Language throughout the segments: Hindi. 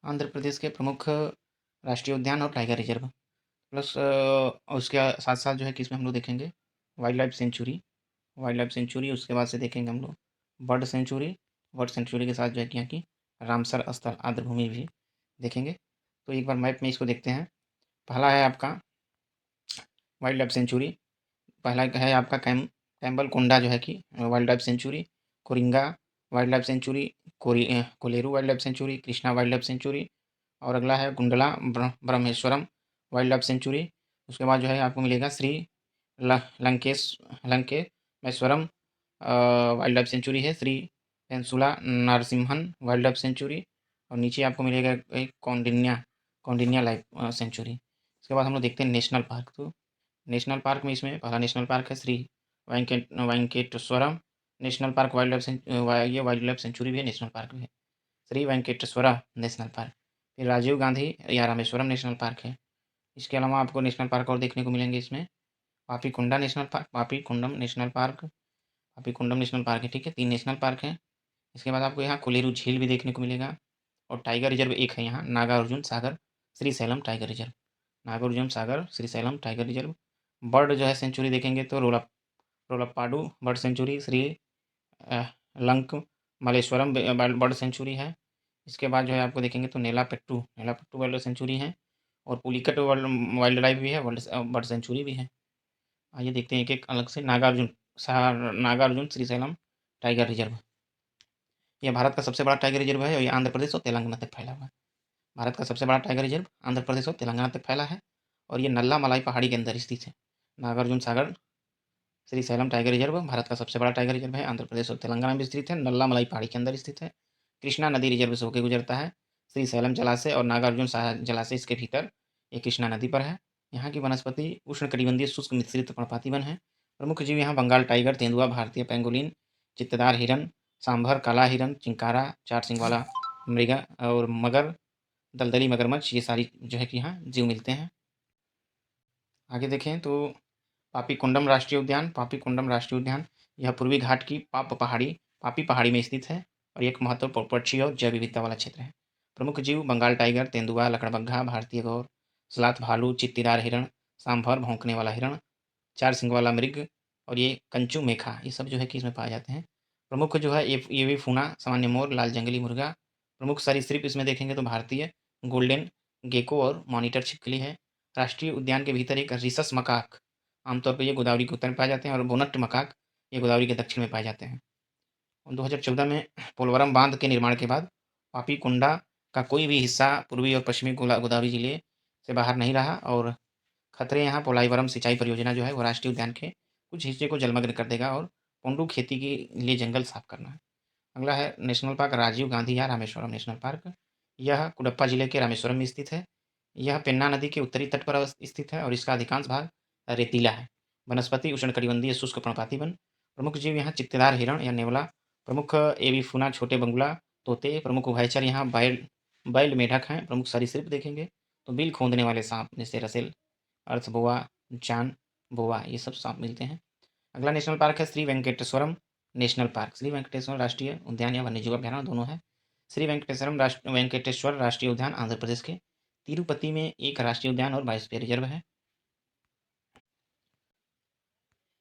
आंध्र प्रदेश के प्रमुख राष्ट्रीय उद्यान और टाइगर रिजर्व प्लस उसके साथ साथ जो है कि इसमें हम लोग देखेंगे वाइल्ड लाइफ सेंचुरी। उसके बाद से देखेंगे हम लोग बर्ड सेंचुरी। बर्ड सेंचुरी के साथ जो है कि यहाँ की रामसर स्थल आर्द्र भूमि भी देखेंगे। तो एक बार मैप में इसको देखते हैं। पहला है आपका वाइल्ड लाइफ सेंचुरी। पहला है आपका कैम्बल कोंडा जो है कि wild life sanctuary, Coringa wild life sanctuary, Kolleru wild life sanctuary, Krishna wild life sanctuary, और अगला है Gundla Brahmeswaram wild life sanctuary. उसके बाद जो है आपको मिलेगा Shri Lankesh Lankeswaram wild life sanctuary है, Shri Penusila Narasimhan wild life sanctuary, और नीचे आपको मिलेगा एक कौंडिन्या लाइफ सेंचुरी। इसके बाद हम लोग देखते हैं नेशनल पार्क। तो नेशनल पार्क में इसमें पहला नेशनल पार्क है श्री वेंकटेश्वरम नेशनल पार्क ये वाइल्ड लाइफ सेंचुरी भी है, नेशनल पार्क भी है, श्री वेंकटेश्वरा नेशनल पार्क। फिर राजीव गांधी या रामेश्वरम नेशनल पार्क है। इसके अलावा आपको नेशनल पार्क और देखने को मिलेंगे इसमें पापीकुंडा नेशनल पार्क, पापीकुंडम नेशनल पार्क है। ठीक है, 3 नेशनल पार्क हैं। इसके बाद आपको यहाँ कोलेरू झील भी देखने को मिलेगा, और टाइगर रिजर्व एक है यहाँ Nagarjuna Sagar Srisailam tiger reserve. Nagarjuna Sagar Srisailam tiger reserve. Bird जो है सेंचुरी देखेंगे तो रोलप्पाडू बर्ड सेंचुरी, श्री लंक मलेश्वरम बर्ड सेंचुरी है। इसके बाद जो है आपको देखेंगे तो नेलापेट्टू वाइल्ड सेंचुरी है, और पुलिकट वाइल्ड लाइफ भी है, बर्ड सेंचुरी भी है। आइए देखते हैं एक एक अलग से। Nagarjun Srisailam tiger reserve. यह भारत का सबसे बड़ा टाइगर रिजर्व है, और ये आंध्र प्रदेश और तेलंगाना तक फैला हुआ है। भारत का सबसे बड़ा टाइगर रिजर्व आंध्र प्रदेश और तेलंगाना तक फैला है, और ये नल्ला मलाई पहाड़ी के अंदर स्थित है। नागार्जुन सागर श्रीशैलम टाइगर रिजर्व भारत का सबसे बड़ा टाइगर रिजर्व है, आंध्र प्रदेश और तेलंगाना में स्थित है, नल्ला मलाई पहाड़ी के अंदर स्थित है। कृष्णा नदी रिजर्व से होकर गुजरता है। श्रीशैलम जलाशय और नागार्जुन जलाशय इसके भीतर ये कृष्णा नदी पर है। यहाँ की वनस्पति उष्णकटिबंधीय शुष्क मिश्रित पर्णपाती वन है। प्रमुख जीव यहाँ बंगाल टाइगर, तेंदुआ, भारतीय पेंगोलिन, चित्तदार हिरन, सांभर, काला हिरन, चिंकारा, 4 सींग वाला मृगा और मगर, दलदली मगरमच्छ, ये सारी जो है कि यहाँ जीव मिलते हैं। आगे देखें तो पापी कुंडम राष्ट्रीय उद्यान यह पूर्वी घाट की पापी पहाड़ी में स्थित है, और एक महत्वपूर्ण पक्षी और जैव विविधता वाला क्षेत्र है। प्रमुख जीव बंगाल टाइगर, तेंदुआ, लकड़बग्घा, भारतीय गौर, सलात भालू, चित्तीदार हिरण, सांभर भौंकने वाला हिरण, 4 सींग वाला मृग, और ये कंचू मेखा, ये सब जो है कि इसमें पाए जाते हैं। प्रमुख जो है ये भी फूना, सामान्य मोर, लाल जंगली मुर्गा। प्रमुख सरीसृप इसमें देखेंगे तो भारतीय गोल्डन गेको और मॉनिटर छिपकली है। राष्ट्रीय उद्यान के भीतर एक रिसस मकाक, आमतौर पर ये गोदावरी के उत्तर में पाए जाते हैं, और बोनट मकाक ये गोदावरी के दक्षिण में पाए जाते हैं। 2014 में पोलवरम बांध के निर्माण के बाद पापीकुंडा का कोई भी हिस्सा पूर्वी और पश्चिमी गोदावरी जिले से बाहर नहीं रहा, और खतरे यहाँ पोलाईवरम सिंचाई परियोजना जो है वो राष्ट्रीय उद्यान के कुछ हिस्से को जलमग्न कर देगा, और पोंडू खेती के लिए जंगल साफ करना है। अगला है नेशनल पार्क राजीव गांधी या रामेश्वरम नेशनल पार्क। यह कुडप्पा जिले के रामेश्वरम में स्थित है। यह पेन्ना नदी के उत्तरी तट पर स्थित है, और इसका अधिकांश भाग रेतीला है। वनस्पति उष्णकटिबंधीय शुष्क पर्णपाती वन। प्रमुख जीव यहाँ चित्तेदार हिरण या नेवला, प्रमुख एविफुना छोटे बंगुला तोते, प्रमुख उभयचर यहाँ बैल मेढक हैं। प्रमुख सरीसृप देखेंगे तो बिल खोदने वाले सांप जैसे रसेल, अर्थ बोआ, जान बोआ, ये सब सांप मिलते हैं। अगला नेशनल पार्क है श्री वेंकटेश्वरम नेशनल पार्क। श्री वेंकटेश्वर राष्ट्रीय उद्यान या वन्यजीव अभ्यारण्य दोनों है। श्री वेंकटेश्वर राष्ट्रीय उद्यान आंध्र प्रदेश के तिरुपति में एक राष्ट्रीय उद्यान और बायोस्फीयर रिजर्व है।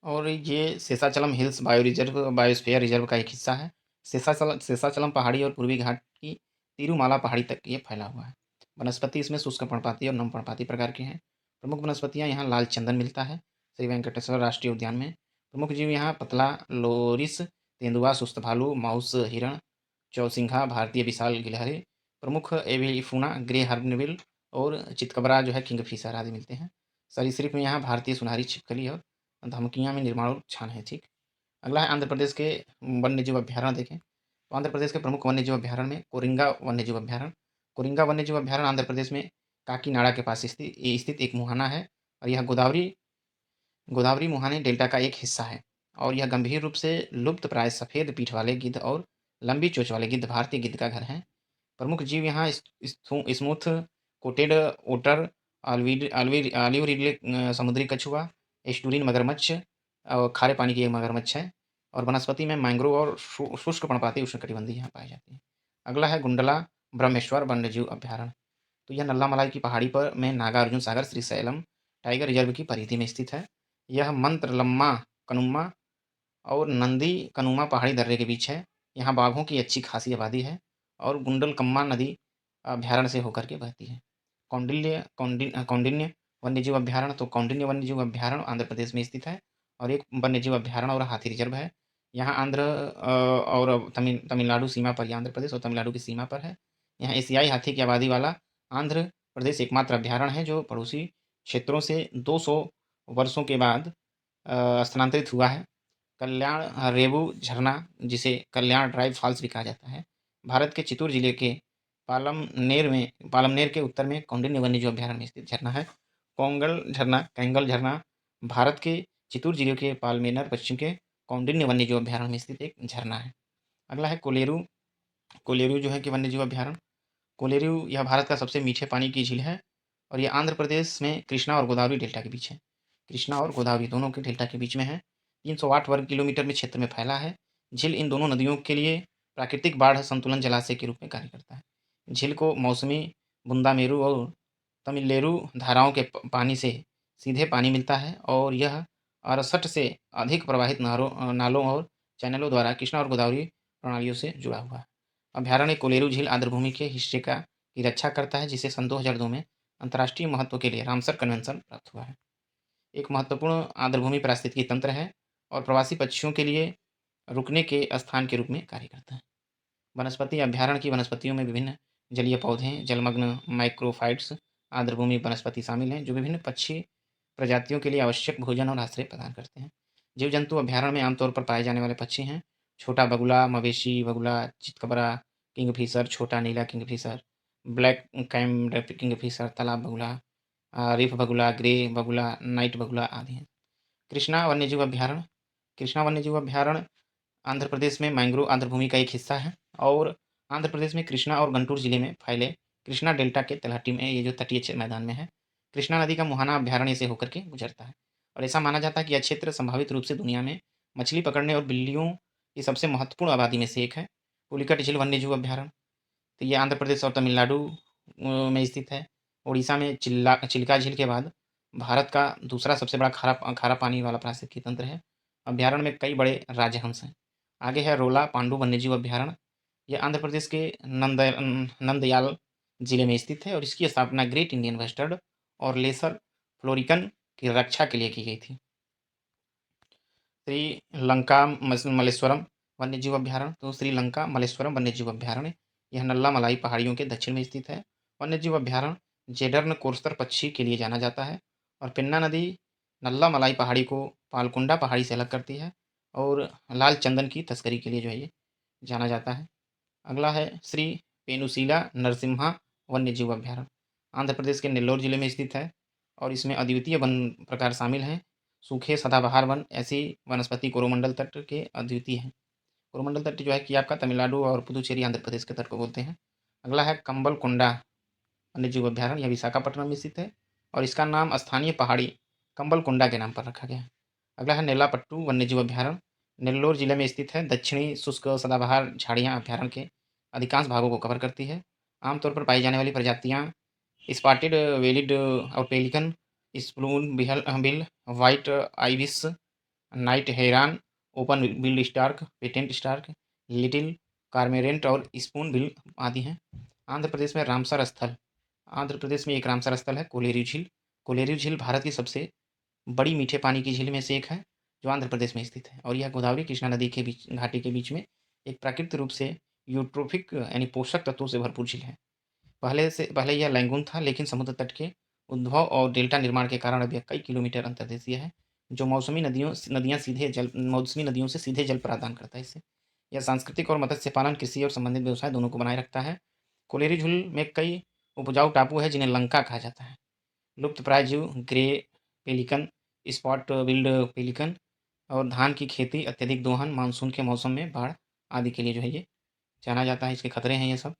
और ये शेषाचलम हिल्स बायोस्फीयर रिजर्व का एक हिस्सा है। शेषाचलम पहाड़ी और पूर्वी घाट की तिरुमाला पहाड़ी तक ये फैला हुआ है। वनस्पति इसमें शुष्क पर्णपाती और नम पर्णपाती प्रकार की हैं। प्रमुख वनस्पतियाँ यहाँ लाल चंदन मिलता है श्री वेंकटेश्वर राष्ट्रीय उद्यान में। प्रमुख जीव यहाँ पतला लोरिस, तेंदुआ, सुस्त भालू, माउस हिरण, चौसिंघा, भारतीय विशाल गिलहरी, प्रमुख एविफूना ग्रे हर्नबिल, और चितकबरा जो है किंगफिशर आदि मिलते हैं। सरीसृप में यहाँ भारतीय सुनहरी छिपकली और धमकियाँ में निर्माण छान है। ठीक, अगला है आंध्र प्रदेश के वन्यजीव अभ्यारण्य देखें तो आंध्र प्रदेश के प्रमुख वन्यजीव अभ्यारण्य में कोरिंगा वन्यजीव अभ्यारण्य। कोरिंगा वन्यजीव अभ्यारण्य आंध्र प्रदेश में काकीनाडा के पास स्थित एक मुहाना है, और यह गोदावरी गोदावरी मुहाने डेल्टा का एक हिस्सा है, और यह गंभीर रूप से लुप्त प्राय सफ़ेद पीठ वाले गिद्ध और लंबी चोंच वाले गिद्ध भारतीय गिद्ध का घर है। प्रमुख जीव यहाँ स्मूथ कोटेड ओटर, ऑलिव रिडले समुद्री कछुआ, एस्टुरिन मगरमच्छ, और खारे पानी की एक मगरमच्छ है, और वनस्पति में मैंग्रोव और शुष्क पर्णपाती उष्णकटिबंधीय यहाँ पाई जाती है। अगला है गुंडला ब्रह्मेश्वर वन्यजीव अभयारण्य। तो यह नल्ला की पहाड़ी पर में नागार्जुन सागर श्रीशैलम टाइगर रिजर्व की परिधि में स्थित है। यह मंत्रलम्मा कनुम्मा और नंदी कनुमा पहाड़ी दर्रे के बीच है। यहाँ बाघों की अच्छी खासी आबादी है और गुंडलकम्मा नदी अभयारण्य से होकर के बहती है। कौंडिन्य वन्यजीव अभयारण्य, तो कौंडिन्य वन्यजीव अभयारण्य आंध्र प्रदेश में स्थित है और एक वन्यजीव अभयारण्य और हाथी रिजर्व है। यहाँ और तमिलनाडु सीमा पर, आंध्र प्रदेश और तमिलनाडु की सीमा पर है। यहाँ एशियाई हाथी की आबादी वाला आंध्र प्रदेश एकमात्र अभयारण्य है जो पड़ोसी क्षेत्रों से 200 वर्षों के बाद स्थानांतरित हुआ है। कल्याण रेवू झरना, जिसे कल्याण ड्राइव फॉल्स भी कहा जाता है, भारत के चित्तूर जिले के पालमनेर के उत्तर में कौंडिन्य वन्यजीव अभयारण्य में स्थित झरना है। कैंगल झरना भारत के चित्तूर जिले के पालमेनर पश्चिम के कौंडिन्य वन्यजीव अभयारण्य में स्थित एक झरना है। अगला है कोलेरू। कोलेरू जो है कि वन्यजीव अभयारण्य, कोलेरू यह भारत का सबसे मीठे पानी की झील है और यह आंध्र प्रदेश में कृष्णा और गोदावरी डेल्टा के बीच है। कृष्णा और गोदावरी दोनों के डेल्टा के बीच में है। 308 वर्ग किलोमीटर में क्षेत्र में फैला है। झील इन दोनों नदियों के लिए प्राकृतिक बाढ़ संतुलन जलाशय के रूप में कार्य करता है। झील को मौसमी बुंदामेरू और तमिलेरू धाराओं के पानी से सीधे पानी मिलता है और यह 68 से अधिक प्रवाहित नालों और चैनलों द्वारा कृष्णा और गोदावरी प्रणालियों से जुड़ा हुआ है। अभयारण्य कोलेरू झील आर्द्रभूमि के हिस्से की रक्षा करता है, जिसे सन 2002 में अंतर्राष्ट्रीय महत्व के लिए रामसर कन्वेंशन प्राप्त हुआ है। एक महत्वपूर्ण आर्द्रभूमि पारिस्थितिकी तंत्र है और प्रवासी पक्षियों के लिए रुकने के स्थान के रूप में कार्य करता है। वनस्पति अभयारण्य की वनस्पतियों में विभिन्न जलीय पौधे, जलमग्न माइक्रोफाइट्स, आर्द्रभूमि वनस्पति शामिल हैं जो विभिन्न पक्षी प्रजातियों के लिए आवश्यक भोजन और आश्रय प्रदान करते हैं। जीव जंतु अभयारण्य में आमतौर पर पाए जाने वाले पक्षी हैं छोटा बगुला, मवेशी बगुला, चितकबरा, किंगफिशर, छोटा नीला किंगफिशर, ब्लैक कैम्ड किंगफिशर, तालाब बगुला, रिफ बगुला, ग्रे बगुला, नाइट बगुला आदि हैं। कृष्णा वन्यजीव अभयारण्य। कृष्णा वन्यजीव अभयारण्य आंध्र प्रदेश में मैंग्रोव आर्द्रभूमि का एक हिस्सा है और आंध्र प्रदेश में कृष्णा और गुंटूर जिले में फैले कृष्णा डेल्टा के तलहटी में, ये जो तटीय मैदान में है, कृष्णा नदी का मुहाना अभयारण्य से होकर के गुजरता है और ऐसा माना जाता है कि यह क्षेत्र संभावित रूप से दुनिया में मछली पकड़ने और बिल्लियों की सबसे महत्वपूर्ण आबादी में से एक है। पुलिकट झील वन्यजीव अभयारण्य, तो ये आंध्र प्रदेश और तमिलनाडु में स्थित है। उड़ीसा में चिल्का झील के बाद भारत का दूसरा सबसे बड़ा खारा पानी वाला पारिस्थितिकी तंत्र है। अभयारण्य में कई बड़े राजहंस हैं। आगे है रोला पांडु वन्यजीव अभयारण्य। यह आंध्र प्रदेश के नंदयाल जिले में स्थित है और इसकी स्थापना ग्रेट इंडियन वेस्टर्न और लेसर फ्लोरिकन की रक्षा के लिए की गई थी। श्रीलंका मलेश्वरम वन्यजीव अभयारण्य, तो श्रीलंका मलेश्वरम वन्यजीव अभयारण्य यह नल्ला मलाई पहाड़ियों के दक्षिण में स्थित है। वन्यजीव अभयारण्य जेडर्न कोर्स्तर पक्षी के लिए जाना जाता है और पेन्ना नदी नल्ला मलाई पहाड़ी को पालकुंडा पहाड़ी से अलग करती है और लाल चंदन की तस्करी के लिए जो है ये जाना जाता है। अगला है श्री पेनुशिला नरसिम्हा वन्यजीव अभयारण्य, आंध्र प्रदेश के नेल्लोर जिले में स्थित है और इसमें अद्वितीय वन प्रकार शामिल हैं। सूखे सदाबहार वन, ऐसी वनस्पति कोरोमंडल तट के अद्वितीय हैं। कोरोमंडल तट जो है कि आपका तमिलनाडु और पुदुचेरी आंध्र प्रदेश के तट को बोलते हैं। अगला है कंबल कोंडा वन्यजीव अभयारण्य, यह विशाखापट्टनम में स्थित है और इसका नाम स्थानीय पहाड़ी कंबल कोंडा के नाम पर रखा गया है। अगला है नेलापट्टू वन्यजीव अभयारण्य, नेल्लोर जिले में स्थित है। दक्षिणी शुष्क सदाबहार झाड़ियाँ अभयारण्य के अधिकांश भागों को कवर करती है। आमतौर पर पाई जाने वाली प्रजातियाँ स्पॉटेड वेलिड और pelican, spoon bill, white ibis, night heron, open billed stork, painted stork, little cormorant और स्पून बिल आदि हैं। आंध्र प्रदेश में एक रामसर स्थल है कोलेरू झील। कोलेरू झील भारत की सबसे बड़ी मीठे पानी की झील में से एक है जो आंध्र प्रदेश में स्थित है और यह गोदावरी कृष्णा नदी के बीच घाटी के बीच में एक प्राकृतिक रूप से यूट्रोफिक यानी पोषक तत्वों से भरपूर झील है। पहले यह लैंगून था, लेकिन समुद्र तट के उद्भव और डेल्टा निर्माण के कारण अब यह कई किलोमीटर अंतर्देशीय है जो मौसमी नदियों से सीधे जल प्रदान करता है इससे। यह सांस्कृतिक और मत्स्य पालन, कृषि और संबंधित व्यवसाय दोनों को बनाए रखता है। कोलेरी झील में कई उपजाऊ टापू है जिन्हें लंका कहा जाता है। लुप्त प्राय जीव grey pelican, spot billed pelican और धान की खेती, अत्यधिक दोहन, मानसून के मौसम में बाढ़ आदि के लिए जो है ये जाना जाता है, इसके खतरे हैं ये सब।